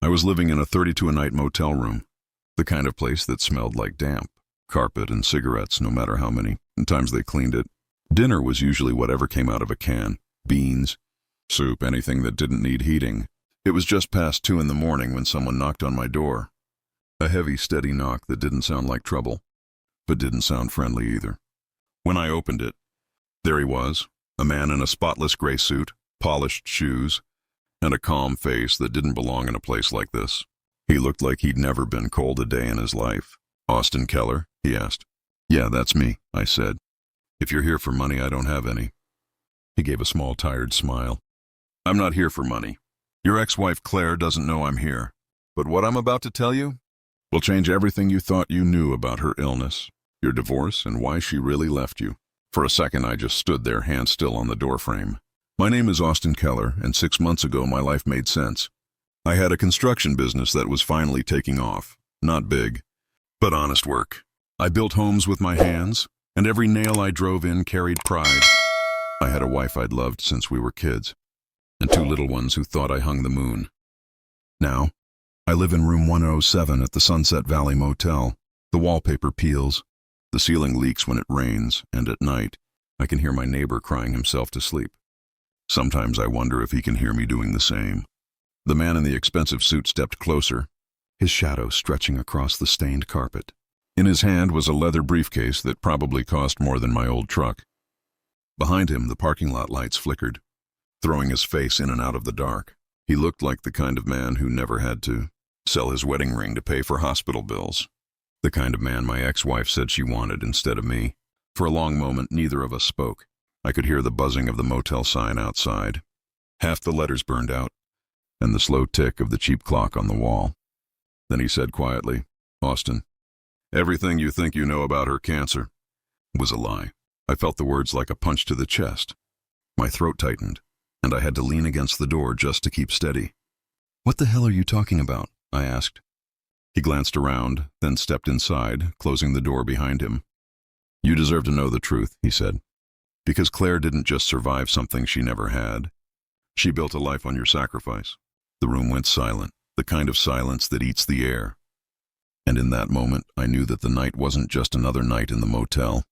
I was living in a 32-a-night motel room, the kind of place that smelled like damp, carpet, and cigarettes no matter how many times they cleaned it. Dinner was usually whatever came out of a can, beans, soup, anything that didn't need heating. It was just past 2 in the morning when someone knocked on my door. A heavy, steady knock that didn't sound like trouble, but didn't sound friendly either. When I opened it, there he was, a man in a spotless gray suit, polished shoes, and a calm face that didn't belong in a place like this. He looked like he'd never been cold a day in his life. "Austin Keller?" he asked. "Yeah, that's me," I said. "If you're here for money, I don't have any." He gave a small, tired smile. "I'm not here for money. Your ex-wife Claire doesn't know I'm here. But what I'm about to tell you will change everything you thought you knew about her illness, your divorce, and why she really left you." For a second, I just stood there, hand still on the doorframe. "My name is Austin Keller, and 6 months ago my life made sense. I had a construction business that was finally taking off. Not big, but honest work. I built homes with my hands, and every nail I drove in carried pride. I had a wife I'd loved since we were kids, and 2 little ones who thought I hung the moon. Now, I live in room 107 at the Sunset Valley Motel. The wallpaper peels, the ceiling leaks when it rains, and at night, I can hear my neighbor crying himself to sleep. Sometimes I wonder if he can hear me doing the same." The man in the expensive suit stepped closer, his shadow stretching across the stained carpet. In his hand was a leather briefcase that probably cost more than my old truck. Behind him, the parking lot lights flickered, throwing his face in and out of the dark. He looked like the kind of man who never had to sell his wedding ring to pay for hospital bills. The kind of man my ex-wife said she wanted instead of me. For a long moment, neither of us spoke. I could hear the buzzing of the motel sign outside. Half the letters burned out, and the slow tick of the cheap clock on the wall. Then he said quietly, "Austin, everything you think you know about her cancer was a lie." I felt the words like a punch to the chest. My throat tightened, and I had to lean against the door just to keep steady. "What the hell are you talking about?" I asked. He glanced around, then stepped inside, closing the door behind him. "You deserve to know the truth," he said. "Because Claire didn't just survive something she never had. She built a life on your sacrifice." The room went silent, the kind of silence that eats the air. And in that moment, I knew that the night wasn't just another night in the motel.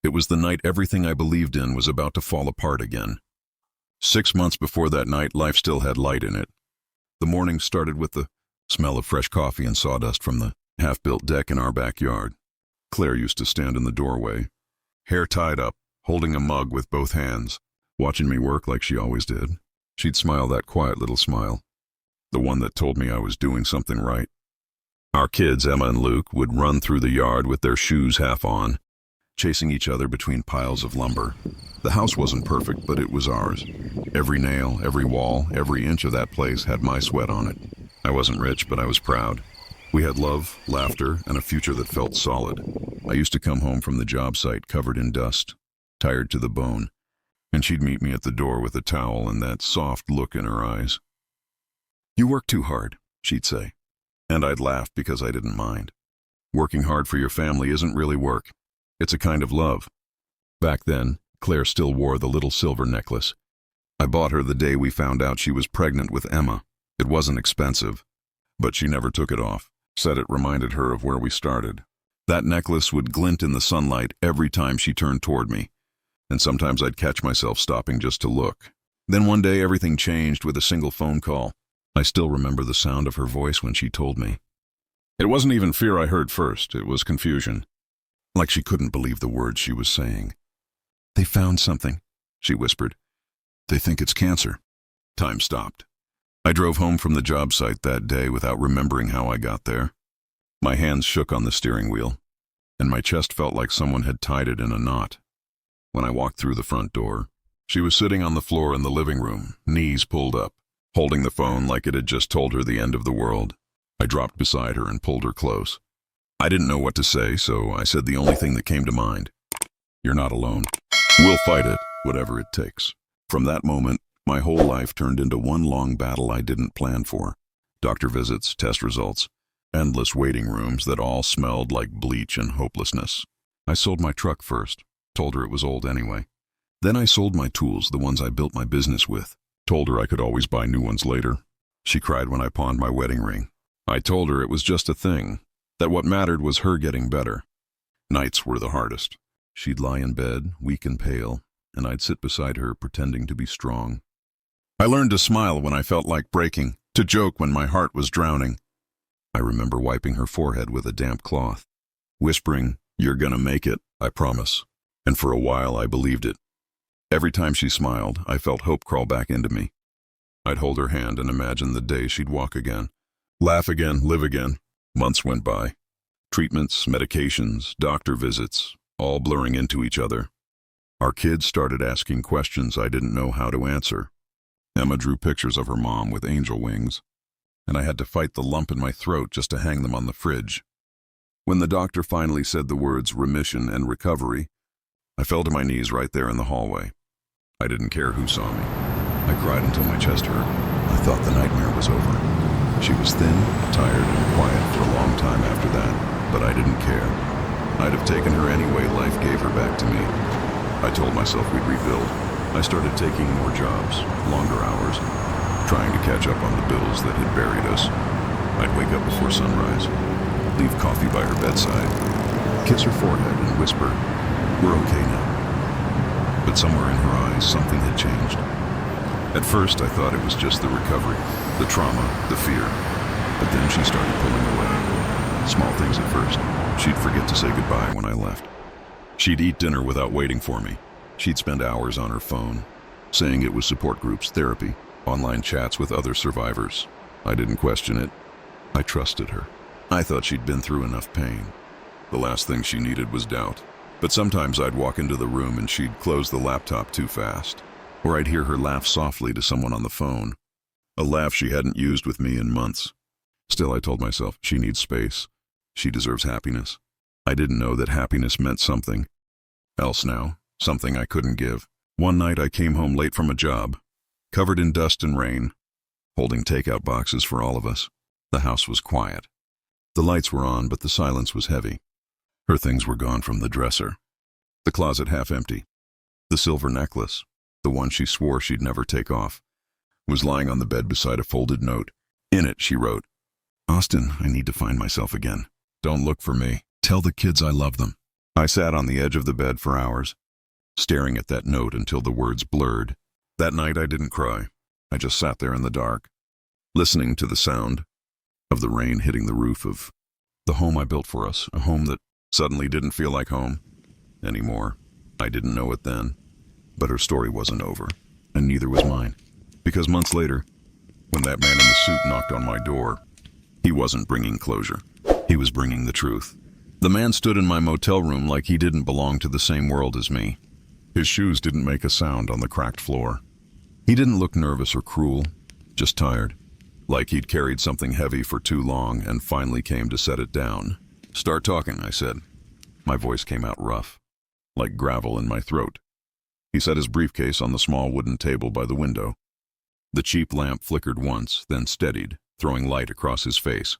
It was the night everything I believed in was about to fall apart again. 6 months before that night, life still had light in it. The morning started with the smell of fresh coffee and sawdust from the half-built deck in our backyard. Claire used to stand in the doorway, hair tied up, holding a mug with both hands, watching me work like she always did. She'd smile that quiet little smile, the one that told me I was doing something right. Our kids, Emma and Luke, would run through the yard with their shoes half on, chasing each other between piles of lumber. The house wasn't perfect, but it was ours. Every nail, every wall, every inch of that place had my sweat on it. I wasn't rich, but I was proud. We had love, laughter, and a future that felt solid. I used to come home from the job site covered in dust, tired to the bone, and she'd meet me at the door with a towel and that soft look in her eyes. "You work too hard," she'd say. And I'd laugh because I didn't mind. Working hard for your family isn't really work. It's a kind of love. Back then, Claire still wore the little silver necklace. I bought her the day we found out she was pregnant with Emma. It wasn't expensive, but she never took it off, said it reminded her of where we started. That necklace would glint in the sunlight every time she turned toward me, and sometimes I'd catch myself stopping just to look. Then one day everything changed with a single phone call. I still remember the sound of her voice when she told me. It wasn't even fear I heard first, it was confusion. Like she couldn't believe the words she was saying. "They found something," she whispered. "They think it's cancer." Time stopped. I drove home from the job site that day without remembering how I got there. My hands shook on the steering wheel, and my chest felt like someone had tied it in a knot. When I walked through the front door, she was sitting on the floor in the living room, knees pulled up, holding the phone like it had just told her the end of the world. I dropped beside her and pulled her close. I didn't know what to say, so I said the only thing that came to mind. "You're not alone. We'll fight it, whatever it takes." From that moment, my whole life turned into one long battle I didn't plan for. Doctor visits, test results, endless waiting rooms that all smelled like bleach and hopelessness. I sold my truck first, told her it was old anyway. Then I sold my tools, the ones I built my business with, told her I could always buy new ones later. She cried when I pawned my wedding ring. I told her it was just a thing, that what mattered was her getting better. Nights were the hardest. She'd lie in bed, weak and pale, and I'd sit beside her pretending to be strong. I learned to smile when I felt like breaking, to joke when my heart was drowning. I remember wiping her forehead with a damp cloth, whispering, "You're gonna make it, I promise." And for a while I believed it. Every time she smiled, I felt hope crawl back into me. I'd hold her hand and imagine the day she'd walk again, laugh again, live again. Months went by. Treatments, medications, doctor visits, all blurring into each other. Our kids started asking questions I didn't know how to answer. Emma drew pictures of her mom with angel wings, and I had to fight the lump in my throat just to hang them on the fridge. When the doctor finally said the words remission and recovery, I fell to my knees right there in the hallway. I didn't care who saw me. I cried until my chest hurt. I thought the nightmare was over. She was thin, tired, and quiet for a long time after that, but I didn't care. I'd have taken her any way life gave her back to me. I told myself we'd rebuild. I started taking more jobs, longer hours, trying to catch up on the bills that had buried us. I'd wake up before sunrise, leave coffee by her bedside, kiss her forehead and whisper, "We're okay now." But somewhere in her eyes, something had changed. At first, I thought it was just the recovery, the trauma, the fear. But then she started pulling away. Small things at first. She'd forget to say goodbye when I left. She'd eat dinner without waiting for me. She'd spend hours on her phone, saying it was support groups, therapy, online chats with other survivors. I didn't question it. I trusted her. I thought she'd been through enough pain. The last thing she needed was doubt. But sometimes I'd walk into the room and she'd close the laptop too fast. Or I'd hear her laugh softly to someone on the phone. A laugh she hadn't used with me in months. Still, I told myself, she needs space. She deserves happiness. I didn't know that happiness meant something else now, something I couldn't give. One night I came home late from a job, covered in dust and rain, holding takeout boxes for all of us. The house was quiet. The lights were on, but the silence was heavy. Her things were gone from the dresser. The closet half empty. The silver necklace, the one she swore she'd never take off, was lying on the bed beside a folded note. In it, she wrote, "Austin, I need to find myself again. Don't look for me. Tell the kids I love them." I sat on the edge of the bed for hours, staring at that note until the words blurred. That night I didn't cry. I just sat there in the dark, listening to the sound of the rain hitting the roof of the home I built for us, a home that suddenly didn't feel like home anymore. I didn't know it then, but her story wasn't over, and neither was mine. Because months later, when that man in the suit knocked on my door, he wasn't bringing closure. He was bringing the truth. The man stood in my motel room like he didn't belong to the same world as me. His shoes didn't make a sound on the cracked floor. He didn't look nervous or cruel, just tired, like he'd carried something heavy for too long and finally came to set it down. "Start talking," I said. My voice came out rough, like gravel in my throat. He set his briefcase on the small wooden table by the window. The cheap lamp flickered once, then steadied, throwing light across his face.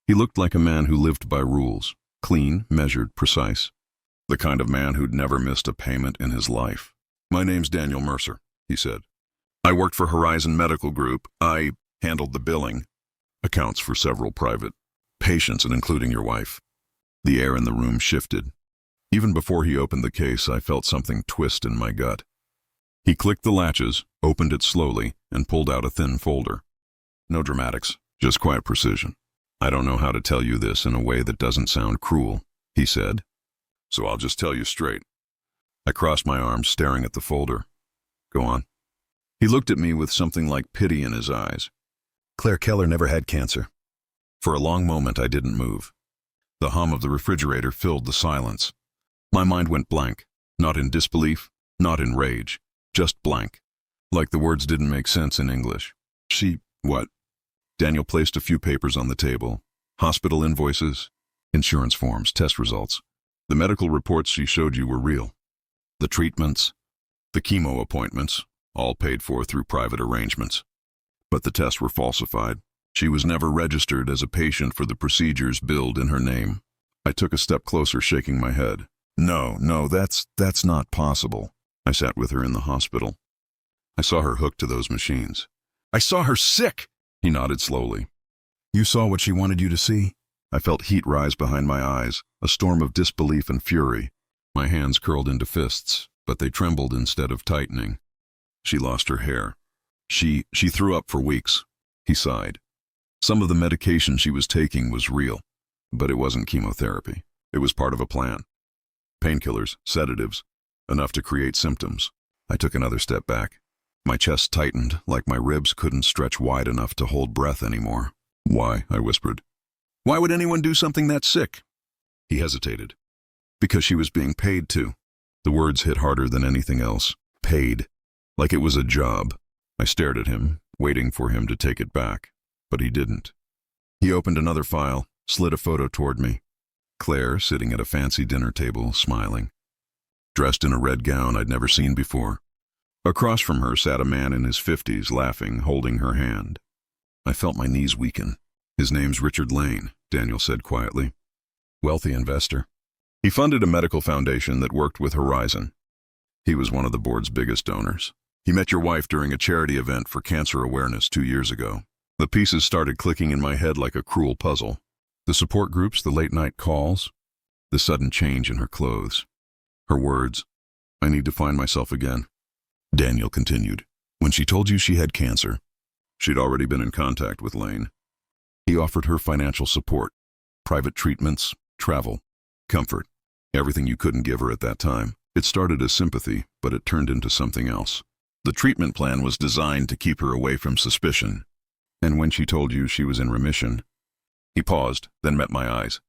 He looked like a man who lived by rules, clean, measured, precise. The kind of man who'd never missed a payment in his life. "My name's Daniel Mercer," he said. "I worked for Horizon Medical Group. I handled the billing, accounts for several private patients, and including your wife." The air in the room shifted. Even before he opened the case, I felt something twist in my gut. He clicked the latches, opened it slowly, and pulled out a thin folder. No dramatics, just quiet precision. "I don't know how to tell you this in a way that doesn't sound cruel," he said. "So I'll just tell you straight." I crossed my arms, staring at the folder. "Go on." He looked at me with something like pity in his eyes. "Claire Keller never had cancer." For a long moment, I didn't move. The hum of the refrigerator filled the silence. My mind went blank, not in disbelief, not in rage, just blank. Like the words didn't make sense in English. What? Daniel placed a few papers on the table. Hospital invoices, insurance forms, test results. The medical reports she showed you were real. The treatments, the chemo appointments, all paid for through private arrangements. But the tests were falsified. She was never registered as a patient for the procedures billed in her name. I took a step closer, shaking my head. No, that's not possible." I sat with her in the hospital. I saw her hooked to those machines. I saw her sick, He nodded slowly. You saw what she wanted you to see? I felt heat rise behind my eyes, a storm of disbelief and fury. My hands curled into fists, but they trembled instead of tightening. She lost her hair. She threw up for weeks. He sighed. Some of the medication she was taking was real, but it wasn't chemotherapy. It was part of a plan. Painkillers, sedatives, enough to create symptoms. I took another step back. My chest tightened, like my ribs couldn't stretch wide enough to hold breath anymore. Why? I whispered. Why would anyone do something that sick? He hesitated. Because she was being paid to. The words hit harder than anything else. Paid. Like it was a job. I stared at him, waiting for him to take it back. But he didn't. He opened another file, slid a photo toward me. Claire, sitting at a fancy dinner table, smiling. Dressed in a red gown I'd never seen before. Across from her sat a man in his 50s, laughing, holding her hand. I felt my knees weaken. His name's Richard Lane, Daniel said quietly. Wealthy investor. He funded a medical foundation that worked with Horizon. He was one of the board's biggest donors. He met your wife during a charity event for cancer awareness 2 years ago. The pieces started clicking in my head like a cruel puzzle. The support groups, the late-night calls, the sudden change in her clothes. Her words, I need to find myself again. Daniel continued. When she told you she had cancer, she'd already been in contact with Lane. He offered her financial support, private treatments, travel, comfort, everything you couldn't give her at that time. It started as sympathy, but it turned into something else. The treatment plan was designed to keep her away from suspicion. And when she told you she was in remission, he paused, then met my eyes.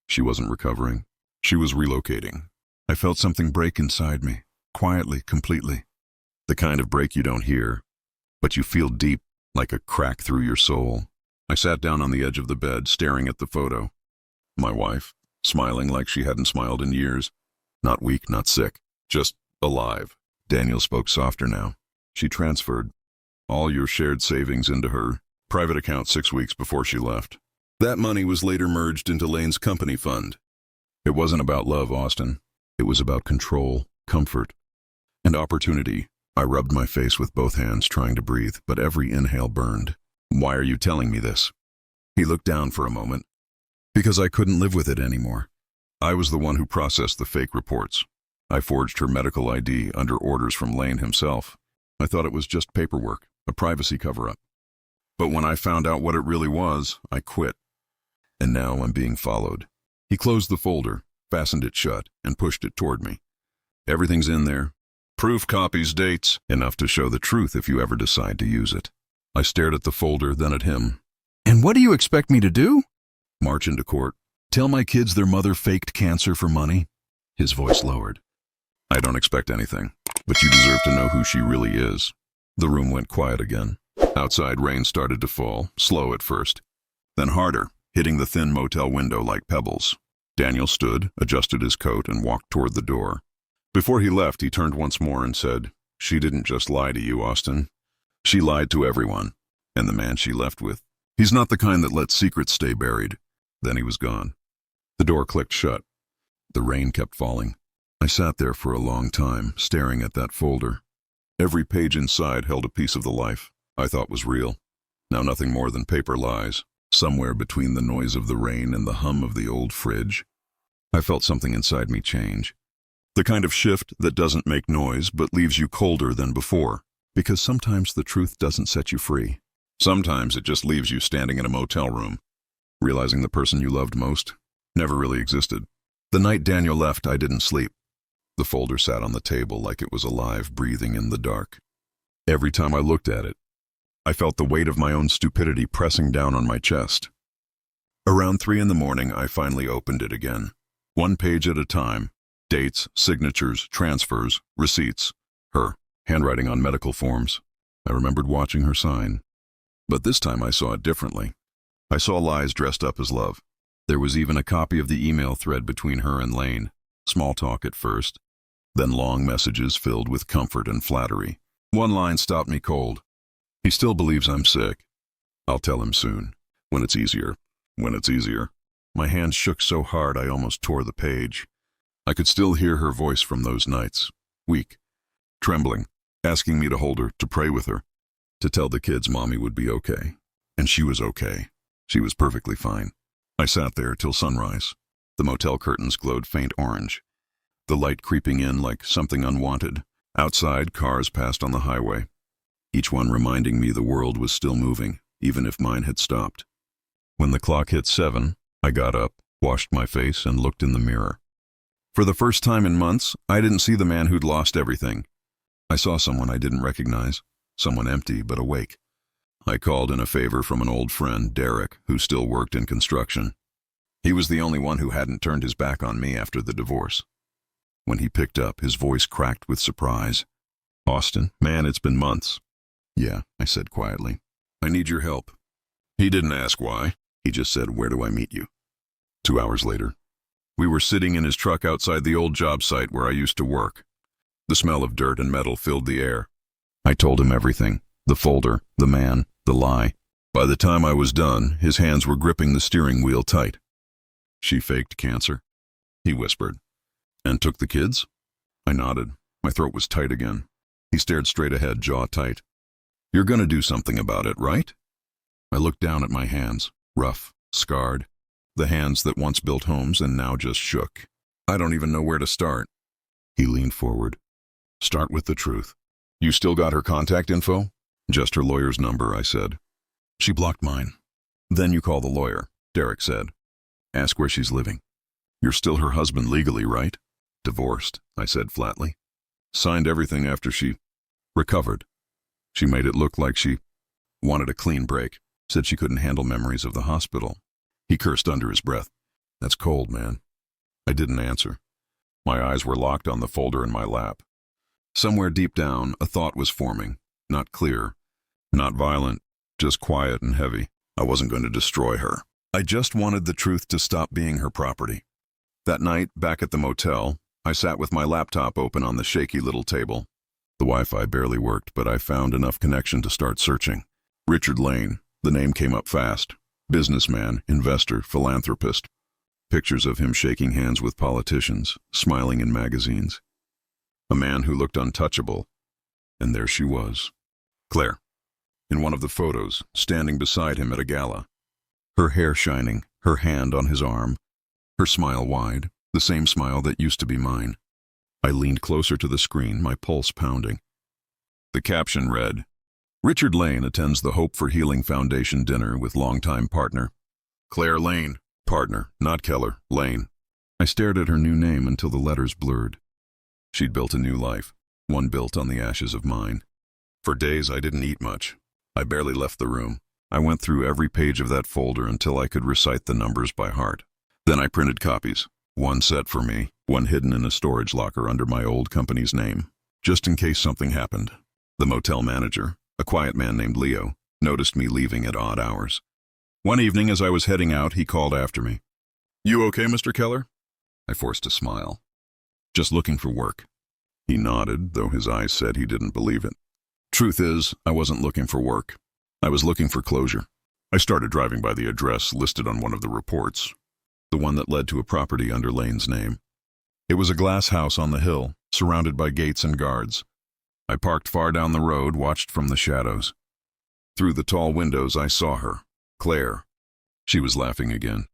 She wasn't recovering. She was relocating. I felt something break inside me, quietly, completely. The kind of break you don't hear, but you feel deep, like a crack through your soul. I sat down on the edge of the bed, staring at the photo. My wife, smiling like she hadn't smiled in years. Not weak, not sick, just alive. Daniel spoke softer now. She transferred all your shared savings into her private account 6 weeks before she left. That money was later merged into Lane's company fund. It wasn't about love, Austin. It was about control, comfort, and opportunity. I rubbed my face with both hands, trying to breathe, but every inhale burned. Why are you telling me this? He looked down for a moment. Because I couldn't live with it anymore. I was the one who processed the fake reports. I forged her medical ID under orders from Lane himself. I thought it was just paperwork, a privacy cover-up. But when I found out what it really was, I quit. And now I'm being followed. He closed the folder, fastened it shut, and pushed it toward me. Everything's in there. Proof, copies, dates, enough to show the truth if you ever decide to use it. I stared at the folder, then at him. And what do you expect me to do? March into court. Tell my kids their mother faked cancer for money? His voice lowered. I don't expect anything, but you deserve to know who she really is. The room went quiet again. Outside, rain started to fall, slow at first, then harder, hitting the thin motel window like pebbles. Daniel stood, adjusted his coat, and walked toward the door. Before he left, he turned once more and said, She didn't just lie to you, Austin. She lied to everyone, and the man she left with. He's not the kind that lets secrets stay buried. Then he was gone. The door clicked shut. The rain kept falling. I sat there for a long time, staring at that folder. Every page inside held a piece of the life I thought was real. Now nothing more than paper lies, somewhere between the noise of the rain and the hum of the old fridge. I felt something inside me change. The kind of shift that doesn't make noise but leaves you colder than before. Because sometimes the truth doesn't set you free. Sometimes it just leaves you standing in a motel room, realizing the person you loved most never really existed. The night Daniel left, I didn't sleep. The folder sat on the table like it was alive, breathing in the dark. Every time I looked at it, I felt the weight of my own stupidity pressing down on my chest. Around 3 a.m, I finally opened it again. 1 page at a time. Dates, signatures, transfers, receipts. Her handwriting on medical forms. I remembered watching her sign. But this time I saw it differently. I saw lies dressed up as love. There was even a copy of the email thread between her and Lane. Small talk at first, then long messages filled with comfort and flattery. One line stopped me cold. He still believes I'm sick. I'll tell him soon. When it's easier. When it's easier. My hands shook so hard I almost tore the page. I could still hear her voice from those nights. Weak. Trembling. Asking me to hold her, to pray with her. To tell the kids Mommy would be okay. And she was okay. She was perfectly fine. I sat there till sunrise. The motel curtains glowed faint orange, the light creeping in like something unwanted. Outside, cars passed on the highway, each one reminding me the world was still moving, even if mine had stopped. When the clock hit 7, I got up, washed my face, and looked in the mirror. For the first time in months, I didn't see the man who'd lost everything. I saw someone I didn't recognize, someone empty but awake. I called in a favor from an old friend, Derek, who still worked in construction. He was the only one who hadn't turned his back on me after the divorce. When he picked up, his voice cracked with surprise. "Austin, man, it's been months." "Yeah," I said quietly. "I need your help." He didn't ask why. He just said, "Where do I meet you?" 2 hours later, we were sitting in his truck outside the old job site where I used to work. The smell of dirt and metal filled the air. I told him everything, the folder, the man, the lie. By the time I was done, his hands were gripping the steering wheel tight. "She faked cancer," he whispered. "And took the kids?" I nodded. My throat was tight again. He stared straight ahead, jaw tight. "You're gonna do something about it, right?" I looked down at my hands, rough, scarred, the hands that once built homes and now just shook. "I don't even know where to start." He leaned forward. "Start with the truth. You still got her contact info?" "Just her lawyer's number," I said. "She blocked mine." "Then you call the lawyer," Derek said. "Ask where she's living. You're still her husband legally, right?" "Divorced," I said flatly. "Signed everything after she recovered. She made it look like she wanted a clean break, said she couldn't handle memories of the hospital." He cursed under his breath. "That's cold, man." I didn't answer. My eyes were locked on the folder in my lap. Somewhere deep down, a thought was forming, not clear, not violent, just quiet and heavy. I wasn't going to destroy her. I just wanted the truth to stop being her property. That night, back at the motel, I sat with my laptop open on the shaky little table. The Wi-Fi barely worked, but I found enough connection to start searching. Richard Lane, the name came up fast. Businessman, investor, philanthropist. Pictures of him shaking hands with politicians, smiling in magazines. A man who looked untouchable. And there she was, Claire, in one of the photos, standing beside him at a gala. Her hair shining, her hand on his arm, her smile wide, the same smile that used to be mine. I leaned closer to the screen, my pulse pounding. The caption read, "Richard Lane attends the Hope for Healing Foundation dinner with longtime partner Claire Lane." Partner, not Keller, Lane. I stared at her new name until the letters blurred. She'd built a new life, one built on the ashes of mine. For days I didn't eat much. I barely left the room. I went through every page of that folder until I could recite the numbers by heart. Then I printed copies, one set for me, one hidden in a storage locker under my old company's name, just in case something happened. The motel manager, a quiet man named Leo, noticed me leaving at odd hours. One evening as I was heading out, he called after me. "You okay, Mr. Keller?" I forced a smile. "Just looking for work." He nodded, though his eyes said he didn't believe it. Truth is, I wasn't looking for work. I was looking for closure. I started driving by the address listed on one of the reports, the one that led to a property under Lane's name. It was a glass house on the hill, surrounded by gates and guards. I parked far down the road, watched from the shadows. Through the tall windows I saw her, Claire. She was laughing again,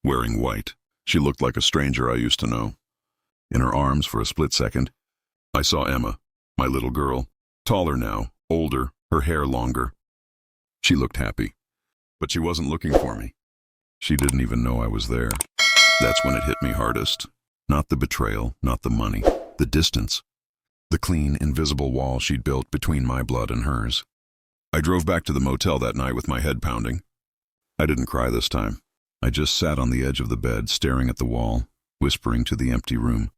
wearing white. She looked like a stranger I used to know. In her arms, for a split second, I saw Emma, my little girl, taller now, older, her hair longer. She looked happy, but she wasn't looking for me. She didn't even know I was there. That's when it hit me hardest. Not the betrayal, not the money, the distance. The clean, invisible wall she'd built between my blood and hers. I drove back to the motel that night with my head pounding. I didn't cry this time. I just sat on the edge of the bed, staring at the wall, whispering to the empty room.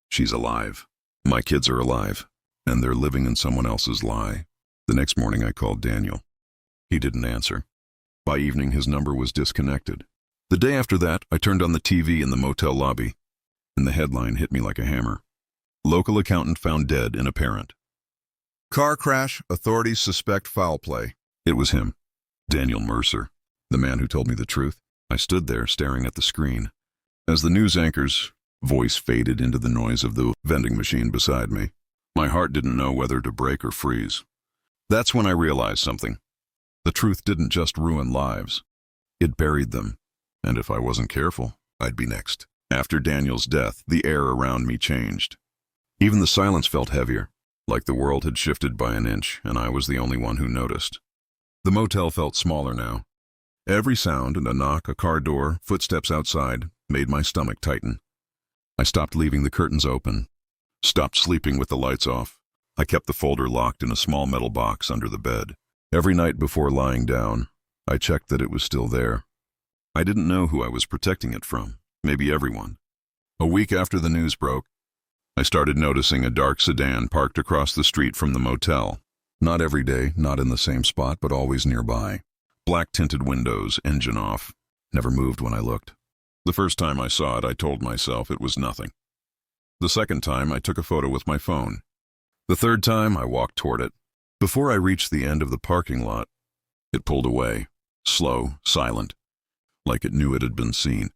She's alive. My kids are alive, and they're living in someone else's lie. The next morning I called Daniel. He didn't answer. By evening his number was disconnected. The day after that, I turned on the TV in the motel lobby, and the headline hit me like a hammer. Local accountant found dead in apparent. Car crash, authorities suspect foul play. It was him, Daniel Mercer, the man who told me the truth. I stood there staring at the screen. As the news anchor's voice faded into the noise of the vending machine beside me, my heart didn't know whether to break or freeze. That's when I realized something. The truth didn't just ruin lives. It buried them. And if I wasn't careful, I'd be next. After Daniel's death, the air around me changed. Even the silence felt heavier, like the world had shifted by an inch, and I was the only one who noticed. The motel felt smaller now. Every sound, and a knock, a car door, footsteps outside, made my stomach tighten. I stopped leaving the curtains open, stopped sleeping with the lights off. I kept the folder locked in a small metal box under the bed. Every night before lying down, I checked that it was still there. I didn't know who I was protecting it from, maybe everyone. A week after the news broke, I started noticing a dark sedan parked across the street from the motel. Not every day, not in the same spot, but always nearby. Black tinted windows, engine off. Never moved when I looked. The first time I saw it, I told myself it was nothing. The second time, I took a photo with my phone. The third time, I walked toward it. Before I reached the end of the parking lot, it pulled away, slow, silent, like it knew it had been seen.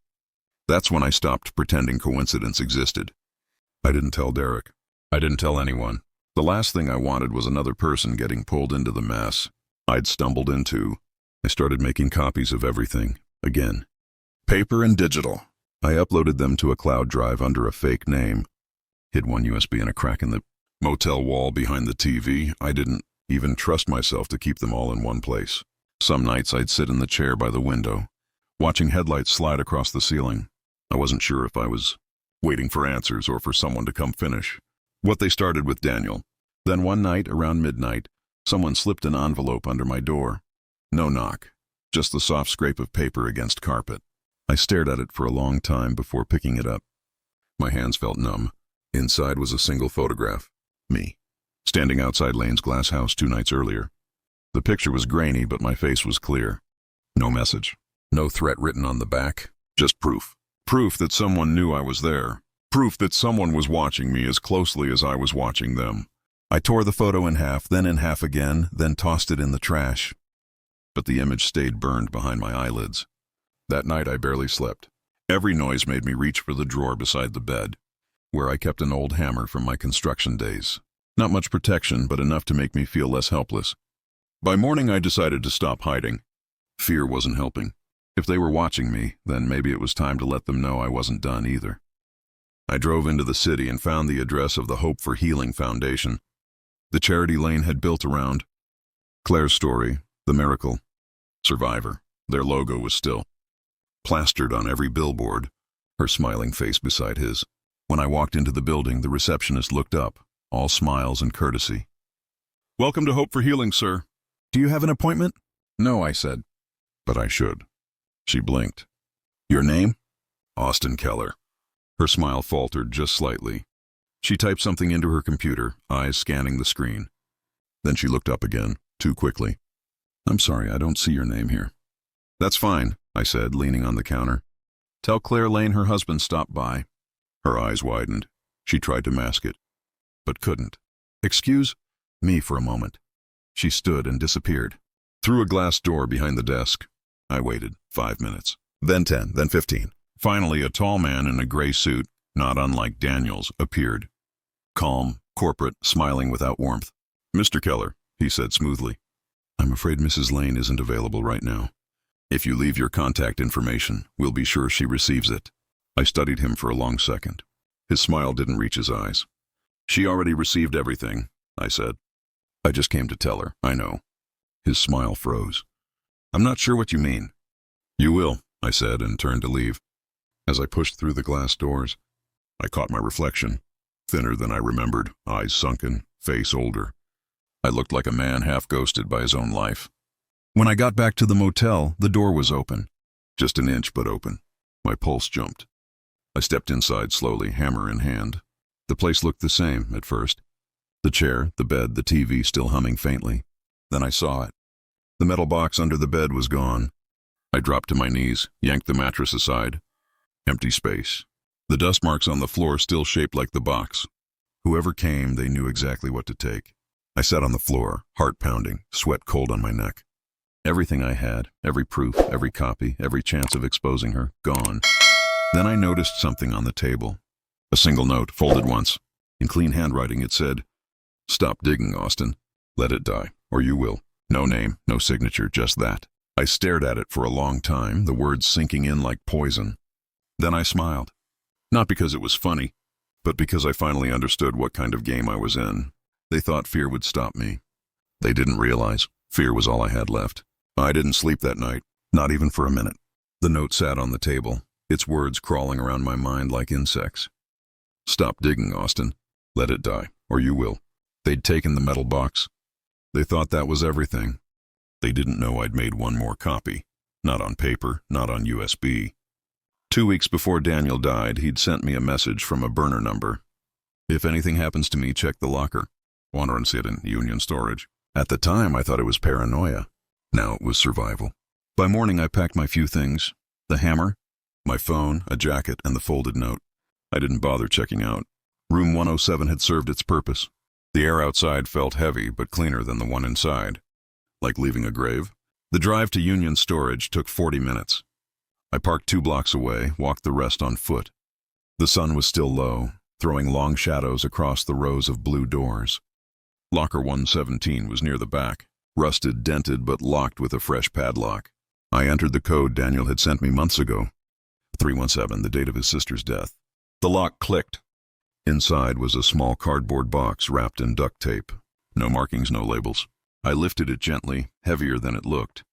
That's when I stopped pretending coincidence existed. I didn't tell Derek. I didn't tell anyone. The last thing I wanted was another person getting pulled into the mess I'd stumbled into. I started making copies of everything, again. Paper and digital. I uploaded them to a cloud drive under a fake name. Hid one USB in a crack in the motel wall behind the TV. I didn't even trust myself to keep them all in one place. Some nights I'd sit in the chair by the window, watching headlights slide across the ceiling. I wasn't sure if I was waiting for answers or for someone to come finish what they started with Daniel. Then one night, around midnight, someone slipped an envelope under my door. No knock, just the soft scrape of paper against carpet. I stared at it for a long time before picking it up. My hands felt numb. Inside was a single photograph. Me, standing outside Lane's glass house 2 nights earlier. The picture was grainy, but my face was clear. No message. No threat written on the back. Just proof. Proof that someone knew I was there. Proof that someone was watching me as closely as I was watching them. I tore the photo in half, then in half again, then tossed it in the trash. But the image stayed burned behind my eyelids. That night I barely slept. Every noise made me reach for the drawer beside the bed, where I kept an old hammer from my construction days. Not much protection, but enough to make me feel less helpless. By morning I decided to stop hiding. Fear wasn't helping. If they were watching me, then maybe it was time to let them know I wasn't done either. I drove into the city and found the address of the Hope for Healing Foundation, the charity Lane had built around Claire's story, the miracle, survivor. Their logo was still plastered on every billboard, her smiling face beside his. When I walked into the building, the receptionist looked up, all smiles and courtesy. "Welcome to Hope for Healing, sir. Do you have an appointment?" "No," I said. "But I should." She blinked. "Your name?" "Austin Keller." Her smile faltered just slightly. She typed something into her computer, eyes scanning the screen. Then she looked up again, too quickly. "I'm sorry, I don't see your name here." "That's fine," I said, leaning on the counter. "Tell Claire Lane her husband stopped by." Her eyes widened. She tried to mask it, but couldn't. "Excuse me for a moment." She stood and disappeared. Through a glass door behind the desk. I waited 5 minutes, then 10, then 15. Finally, a tall man in a gray suit, not unlike Daniel's, appeared. Calm, corporate, smiling without warmth. "Mr. Keller," he said smoothly. "I'm afraid Mrs. Lane isn't available right now. If you leave your contact information, we'll be sure she receives it." I studied him for a long second. His smile didn't reach his eyes. "She already received everything," I said. "I just came to tell her, I know." His smile froze. "I'm not sure what you mean." "You will," I said, and turned to leave. As I pushed through the glass doors, I caught my reflection, thinner than I remembered, eyes sunken, face older. I looked like a man half ghosted by his own life. When I got back to the motel, the door was open. Just an inch, but open. My pulse jumped. I stepped inside slowly, hammer in hand. The place looked the same at first. The chair, the bed, the TV still humming faintly. Then I saw it. The metal box under the bed was gone. I dropped to my knees, yanked the mattress aside. Empty space. The dust marks on the floor still shaped like the box. Whoever came, they knew exactly what to take. I sat on the floor, heart pounding, sweat cold on my neck. Everything I had, every proof, every copy, every chance of exposing her, gone. Then I noticed something on the table. A single note, folded once. In clean handwriting it said, "Stop digging, Austin. Let it die, or you will. No name, no signature, just that. I stared at it for a long time, the words sinking in like poison. Then I smiled. Not because it was funny, but because I finally understood what kind of game I was in. They thought fear would stop me. They didn't realize fear was all I had left. I didn't sleep that night, not even for a minute. The note sat on the table, its words crawling around my mind like insects. Stop digging, Austin. Let it die, or you will. They'd taken the metal box. They thought that was everything. They didn't know I'd made one more copy. Not on paper, not on USB. 2 weeks before Daniel died, he'd sent me a message from a burner number. If anything happens to me, check the locker. Want it in Union storage. At the time, I thought it was paranoia. Now it was survival. By morning, I packed my few things. The hammer, my phone, a jacket, and the folded note. I didn't bother checking out. Room 107 had served its purpose. The air outside felt heavy, but cleaner than the one inside. Like leaving a grave. The drive to Union storage took 40 minutes. I parked 2 blocks away, walked the rest on foot. The sun was still low, throwing long shadows across the rows of blue doors. Locker 117 was near the back, rusted, dented, but locked with a fresh padlock. I entered the code Daniel had sent me months ago. 317, the date of his sister's death. The lock clicked. Inside was a small cardboard box wrapped in duct tape. No markings, no labels. I lifted it gently, heavier than it looked.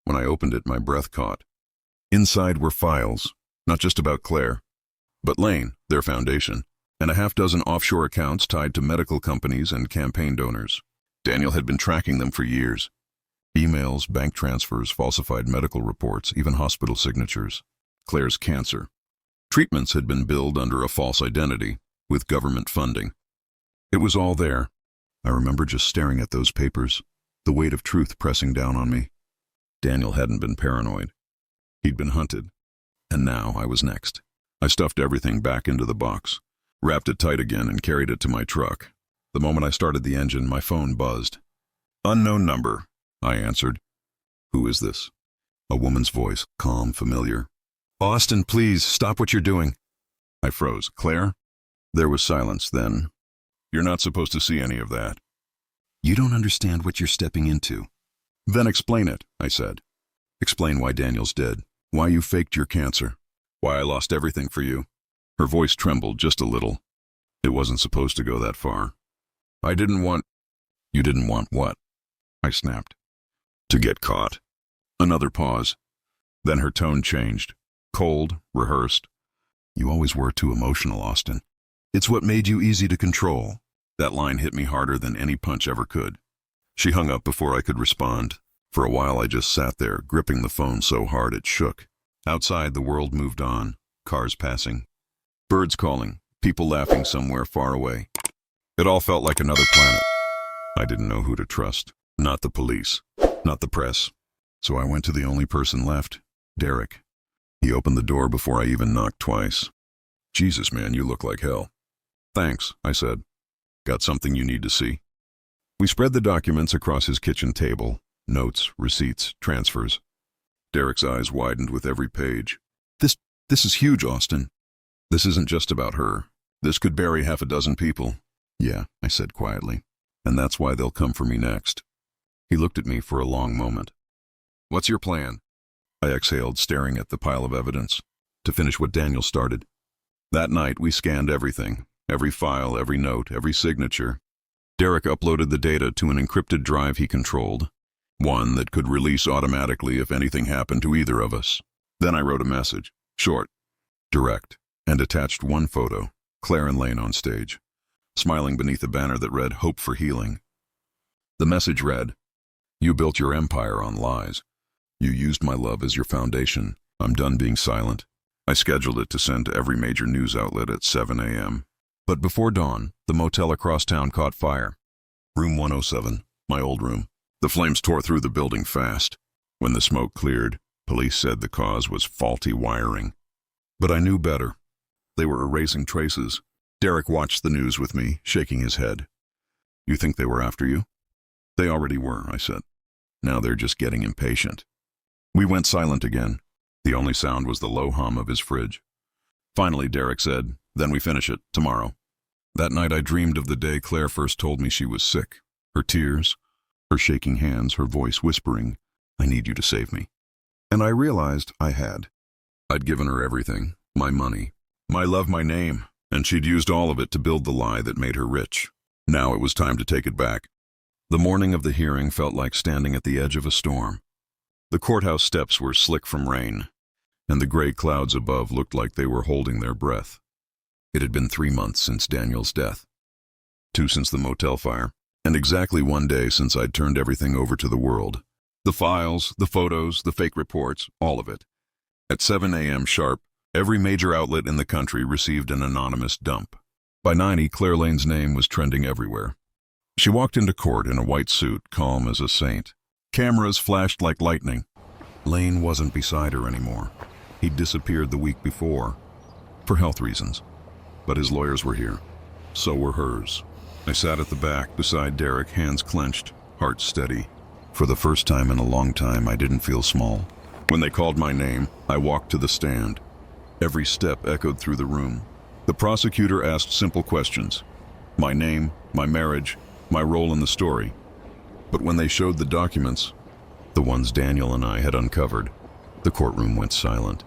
When I opened it, my breath caught. Inside were files, not just about Claire, but Lane, their foundation, and a half-dozen offshore accounts tied to medical companies and campaign donors. Daniel had been tracking them for years. Emails, bank transfers, falsified medical reports, even hospital signatures. Claire's cancer. Treatments had been billed under a false identity, with government funding. It was all there. I remember just staring at those papers, the weight of truth pressing down on me. Daniel hadn't been paranoid. He'd been hunted. And now I was next. I stuffed everything back into the box, wrapped it tight again, and carried it to my truck. The moment I started the engine, my phone buzzed. Unknown number, I answered. Who is this? A woman's voice, calm, familiar. Austin, please, stop what you're doing. I froze. Claire? There was silence then. You're not supposed to see any of that. You don't understand what you're stepping into. Then explain it, I said. Explain why Daniel's dead, why you faked your cancer, why I lost everything for you. Her voice trembled just a little. It wasn't supposed to go that far. I didn't want... You didn't want what? I snapped. To get caught. Another pause. Then her tone changed. Cold, rehearsed. You always were too emotional, Austin. It's what made you easy to control. That line hit me harder than any punch ever could. She hung up before I could respond. For a while I just sat there, gripping the phone so hard it shook. Outside, the world moved on. Cars passing. Birds calling. People laughing somewhere far away. It all felt like another planet. I didn't know who to trust. Not the police. Not the press. So I went to the only person left. Derek. He opened the door before I even knocked twice. Jesus, man, you look like hell. Thanks, I said. Got something you need to see? We spread the documents across his kitchen table. Notes, receipts, transfers. Derek's eyes widened with every page. This is huge, Austin. This isn't just about her. This could bury 6 people. Yeah, I said quietly. And that's why they'll come for me next. He looked at me for a long moment. What's your plan? I exhaled, staring at the pile of evidence. To finish what Daniel started. That night, we scanned everything. Every file, every note, every signature. Derek uploaded the data to an encrypted drive he controlled. One that could release automatically if anything happened to either of us. Then I wrote a message. Short. Direct. And attached one photo. Claire and Lane on stage. Smiling beneath a banner that read, Hope for Healing. The message read, You built your empire on lies. You used my love as your foundation. I'm done being silent. I scheduled it to send to every major news outlet at 7 a.m. But before dawn, the motel across town caught fire. Room 107, my old room. The flames tore through the building fast. When the smoke cleared, police said the cause was faulty wiring. But I knew better. They were erasing traces. Derek watched the news with me, shaking his head. You think they were after you? They already were, I said. Now they're just getting impatient. We went silent again. The only sound was the low hum of his fridge. Finally, Derek said, Then we finish it, tomorrow. That night I dreamed of the day Claire first told me she was sick. Her tears, her shaking hands, her voice whispering, "I need you to save me." And I realized I had. I'd given her everything, my money, my love, my name, and she'd used all of it to build the lie that made her rich. Now it was time to take it back. The morning of the hearing felt like standing at the edge of a storm. The courthouse steps were slick from rain, and the gray clouds above looked like they were holding their breath. It had been 3 months since Daniel's death, 2 since the motel fire, and exactly 1 day since I'd turned everything over to the world. The files, the photos, the fake reports, all of it. At 7 a.m. sharp, every major outlet in the country received an anonymous dump. By 9, Claire Lane's name was trending everywhere. She walked into court in a white suit, calm as a saint. Cameras flashed like lightning. Lane wasn't beside her anymore. He'd disappeared the week before, for health reasons. But his lawyers were here. So were hers. I sat at the back, beside Derek, hands clenched, heart steady. For the first time in a long time, I didn't feel small. When they called my name, I walked to the stand. Every step echoed through the room. The prosecutor asked simple questions. My name, my marriage, my role in the story. But when they showed the documents, the ones Daniel and I had uncovered, the courtroom went silent.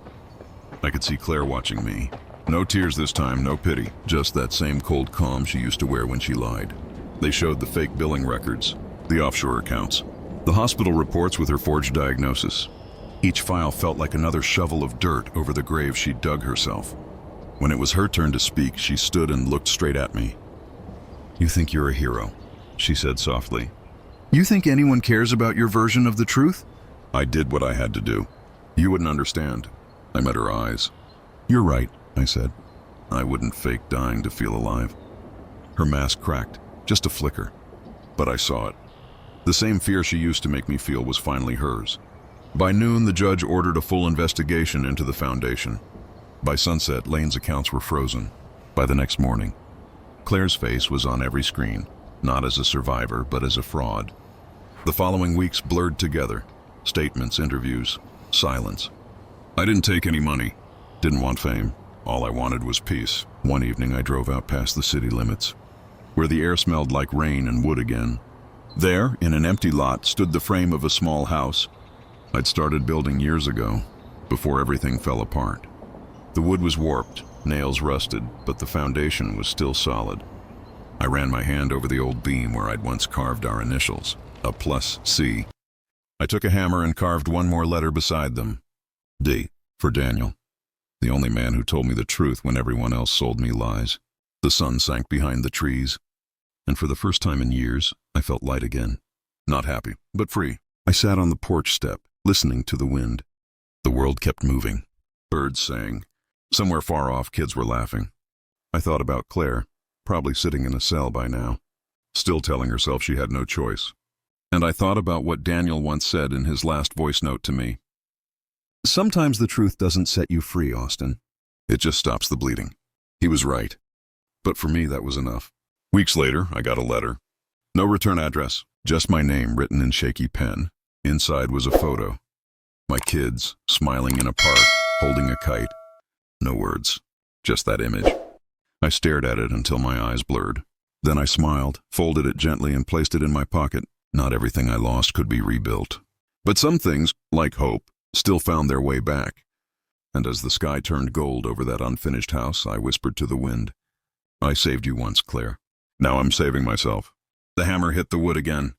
I could see Claire watching me. No tears this time, no pity, just that same cold calm she used to wear when she lied. They showed the fake billing records, the offshore accounts, the hospital reports with her forged diagnosis. Each file felt like another shovel of dirt over the grave she'd dug herself. When it was her turn to speak, she stood and looked straight at me. "You think you're a hero," she said softly. "You think anyone cares about your version of the truth?" I did what I had to do. "You wouldn't understand." I met her eyes. "You're right," I said. "I wouldn't fake dying to feel alive." Her mask cracked, just a flicker. But I saw it. The same fear she used to make me feel was finally hers. By noon, the judge ordered a full investigation into the foundation. By sunset, Lane's accounts were frozen. By the next morning, Claire's face was on every screen, not as a survivor, but as a fraud. The following weeks blurred together. Statements, interviews, silence. I didn't take any money, didn't want fame. All I wanted was peace. One evening, I drove out past the city limits, where the air smelled like rain and wood again. There, in an empty lot, stood the frame of a small house I'd started building years ago, before everything fell apart. The wood was warped, nails rusted, but the foundation was still solid. I ran my hand over the old beam where I'd once carved our initials, a plus C. I took a hammer and carved one more letter beside them, D, for Daniel, the only man who told me the truth when everyone else sold me lies. The sun sank behind the trees, and for the first time in years, I felt light again. Not happy, but free. I sat on the porch step, listening to the wind. The world kept moving. Birds sang. Somewhere far off, kids were laughing. I thought about Claire, probably sitting in a cell by now, still telling herself she had no choice. And I thought about what Daniel once said in his last voice note to me. "Sometimes the truth doesn't set you free, Austin. It just stops the bleeding." He was right. But for me, that was enough. Weeks later, I got a letter. No return address, just my name written in shaky pen. Inside was a photo. My kids, smiling in a park, holding a kite. No words, just that image. I stared at it until my eyes blurred. Then I smiled, folded it gently, and placed it in my pocket. Not everything I lost could be rebuilt. But some things, like hope, still found their way back. And as the sky turned gold over that unfinished house, I whispered to the wind, "I saved you once, Claire. Now I'm saving myself." The hammer hit the wood again,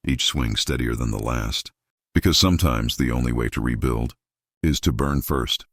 each swing steadier than the last. Because sometimes the only way to rebuild is to burn first.